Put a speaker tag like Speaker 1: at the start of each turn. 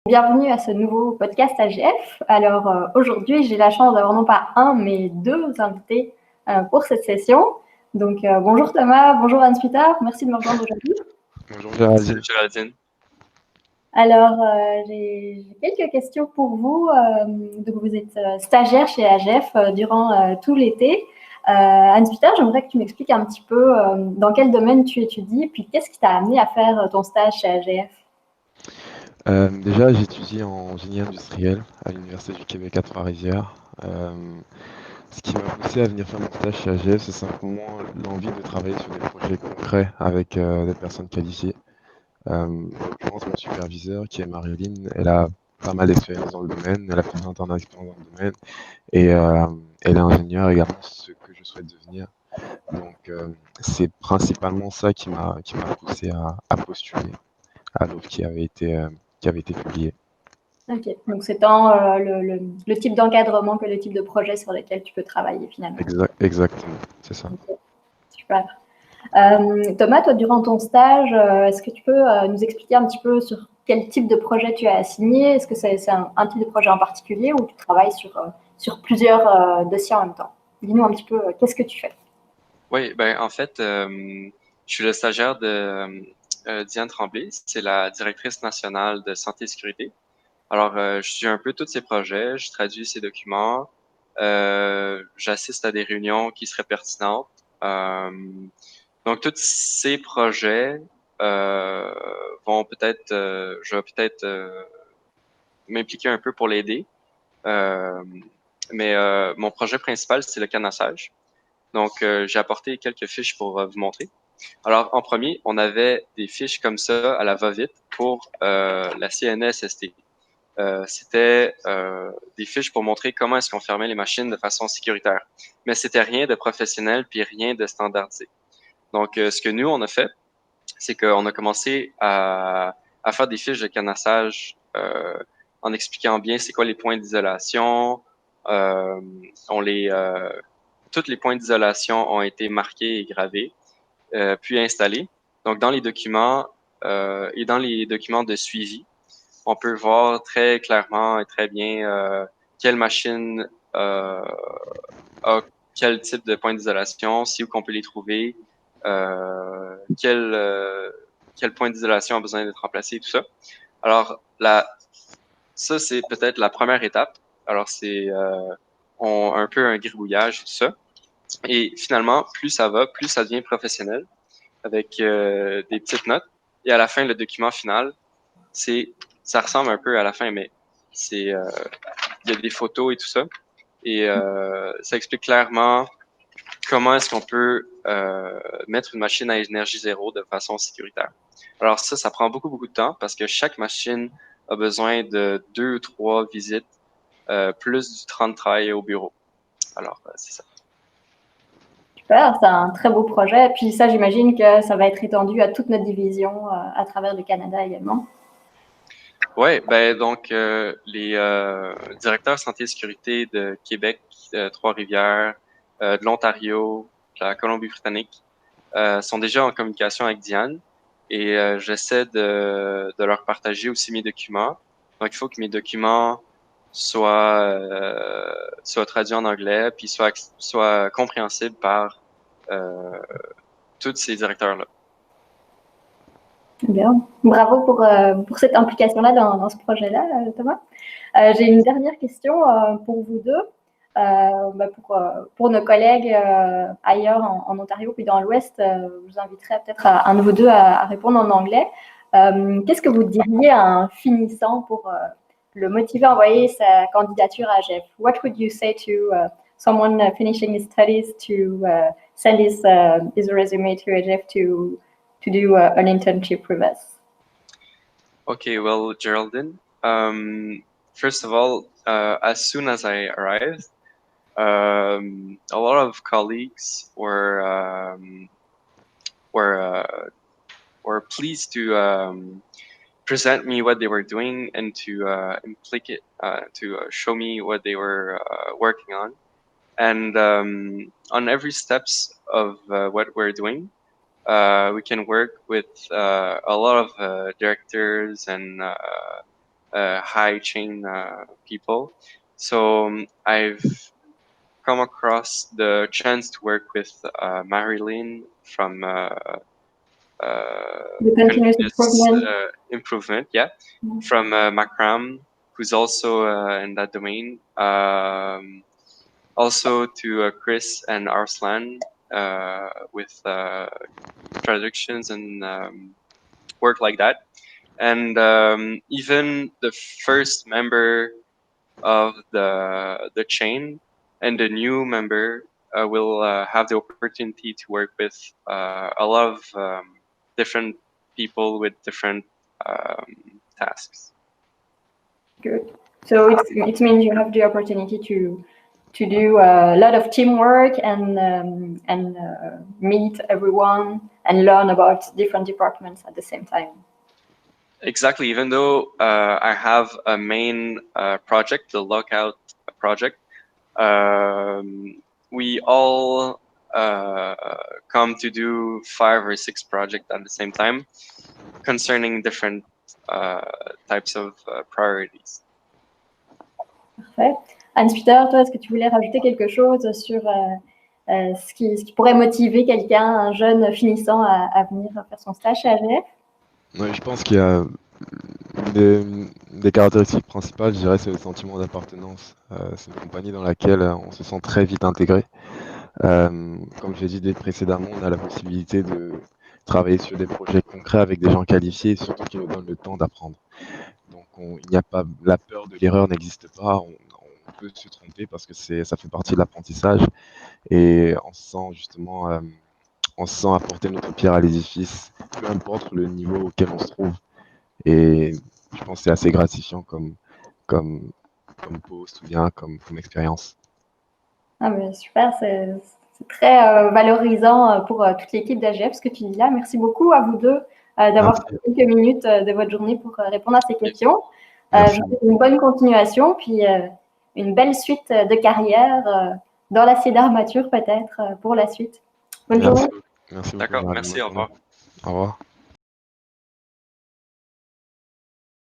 Speaker 1: Bienvenue à ce nouveau podcast AGF. Alors aujourd'hui, j'ai la chance d'avoir non pas un, mais deux invités pour cette session. Donc bonjour Thomas, bonjour Hans-Peter, merci de me rejoindre aujourd'hui.
Speaker 2: Bonjour Géraldine.
Speaker 3: Géraldine.
Speaker 1: Alors j'ai quelques questions pour vous. Donc vous êtes stagiaire chez AGF durant tout l'été. Hans-Peter, j'aimerais que tu m'expliques un petit peu dans quel domaine tu étudies, puis qu'est-ce qui t'a amené à faire ton stage chez AGF?
Speaker 2: Déjà, j'étudie en génie industriel à l'Université du Québec à Trois-Rivières. Ce qui m'a poussé à venir faire mon stage chez AGF, c'est simplement l'envie de travailler sur des projets concrets avec des personnes qualifiées. En l'occurrence, mon superviseur, qui est Marilyn, elle a pas mal d'expérience dans le domaine, elle a plus de 20 ans d'expérience dans le domaine, et elle est ingénieure également, ce que je souhaite devenir. Donc, c'est principalement ça qui m'a poussé à postuler à l'offre qui avait été publiée.
Speaker 1: Ok, donc c'est tant le type d'encadrement que le type de projet sur lequel tu peux travailler finalement.
Speaker 2: Exactement, c'est ça.
Speaker 1: Okay, super. Thomas, toi, durant ton stage, est-ce que tu peux nous expliquer un petit peu sur quel type de projet tu as assigné? Est-ce que c'est un type de projet en particulier ou tu travailles sur plusieurs dossiers en même temps? Dis-nous un petit peu, qu'est-ce que tu fais?
Speaker 3: Oui, ben en fait, je suis le stagiaire de Diane Tremblay, c'est la directrice nationale de santé et sécurité. Alors, je suis un peu tous ces projets, je traduis ces documents, j'assiste à des réunions qui seraient pertinentes. Donc, tous ces projets vont peut-être, je vais peut-être m'impliquer un peu pour l'aider. Mais mon projet principal, c'est le canassage. Donc, j'ai apporté quelques fiches pour vous montrer. Alors, en premier, on avait des fiches comme ça à la va-vite pour la CNESST. C'était des fiches pour montrer comment est-ce qu'on fermait les machines de façon sécuritaire. Mais c'était rien de professionnel puis rien de standardisé. Donc, ce que nous, on a fait, c'est qu'on a commencé à faire des fiches de canassage en expliquant bien c'est quoi les points d'isolation. Euh, on les, tous les points d'isolation ont été marqués et gravés, puis installés. Donc, dans les documents et dans les documents de suivi, on peut voir très clairement et très bien quelle machine a quel type de point d'isolation, si où qu'on peut les trouver, quel point d'isolation a besoin d'être remplacé, tout ça. Alors, ça, c'est peut-être la première étape. Alors, c'est un peu un gribouillage et tout ça. Et finalement, plus ça va, plus ça devient professionnel avec des petites notes. Et à la fin, le document final, ça ressemble un peu à la fin, mais il y a des photos et tout ça. Et ça explique clairement comment est-ce qu'on peut mettre une machine à énergie zéro de façon sécuritaire. Alors ça prend beaucoup, beaucoup de temps parce que chaque machine a besoin de 2 ou 3 visites, plus du temps de travail au bureau. Alors, c'est ça.
Speaker 1: Super, c'est un très beau projet. Et puis ça, j'imagine que ça va être étendu à toute notre division à travers le Canada également.
Speaker 3: Oui, ben donc les directeurs santé et sécurité de Québec, Trois-Rivières, de l'Ontario, de la Colombie-Britannique sont déjà en communication avec Diane et j'essaie de leur partager aussi mes documents. Donc, il faut que mes documents soient traduits en anglais puis soient compréhensibles par tous ces directeurs-là.
Speaker 1: Bien. Bravo pour cette implication-là dans ce projet-là, Thomas. J'ai une dernière question pour vous deux. Pour nos collègues ailleurs en Ontario puis dans l'Ouest, je vous inviterai peut-être un de vous deux à répondre en anglais. Qu'est-ce que vous diriez à un finissant pour le motiver à envoyer sa candidature à AGF? What would you say to someone finishing his studies to send his resume to AGF to do an internship with us?
Speaker 3: Okay, well, Geraldine, first of all, as soon as I arrived, a lot of colleagues were pleased to present me what they were doing and to implicate to show me what they were working on, and on every steps of what we're doing. We can work with a lot of directors and high chain people. So I've come across the chance to work with Marilyn from
Speaker 1: The continuous improvement.
Speaker 3: improvement, yeah,
Speaker 1: Mm.
Speaker 3: from Macram, who's also in that domain. Also to Chris and Arslan with traductions and work like that. And even the first member of the chain and the new member will have the opportunity to work with a lot of different people with different tasks.
Speaker 1: Good. So it means you have the opportunity to do a lot of teamwork and meet everyone and learn about different departments at the same time.
Speaker 3: Exactly. Even though I have a main project, the Lookout project, we all come to do 5 or 6 projects at the same time concerning different types of priorities.
Speaker 1: Parfait. Hans-Peter, toi, est-ce que tu voulais rajouter quelque chose sur ce qui pourrait motiver quelqu'un, un jeune finissant, à venir faire son stage chez AGF?
Speaker 2: Ouais, je pense qu'il y a une des caractéristiques principales, je dirais, c'est le sentiment d'appartenance. C'est une compagnie dans laquelle on se sent très vite intégré. Comme je l'ai dit précédemment, on a la possibilité de travailler sur des projets concrets avec des gens qualifiés et surtout qui nous donnent le temps d'apprendre. Donc il n'y a pas, la peur de l'erreur n'existe pas, on peut se tromper parce que ça fait partie de l'apprentissage et on se sent justement on se sent apporter notre pierre à l'édifice, peu importe le niveau auquel on se trouve. Et je pense que c'est assez gratifiant comme poste ou bien comme expérience.
Speaker 1: Ah, mais super, c'est très valorisant pour toute l'équipe d'AGF, ce que tu dis là. Merci beaucoup à vous deux d'avoir pris quelques minutes de votre journée pour répondre à ces questions. Je vous souhaite une bonne continuation, puis une belle suite de carrière dans l'acier d'armature peut-être pour la suite. Bonne journée.
Speaker 2: Merci beaucoup.
Speaker 3: D'accord, merci, au revoir.
Speaker 2: Au revoir.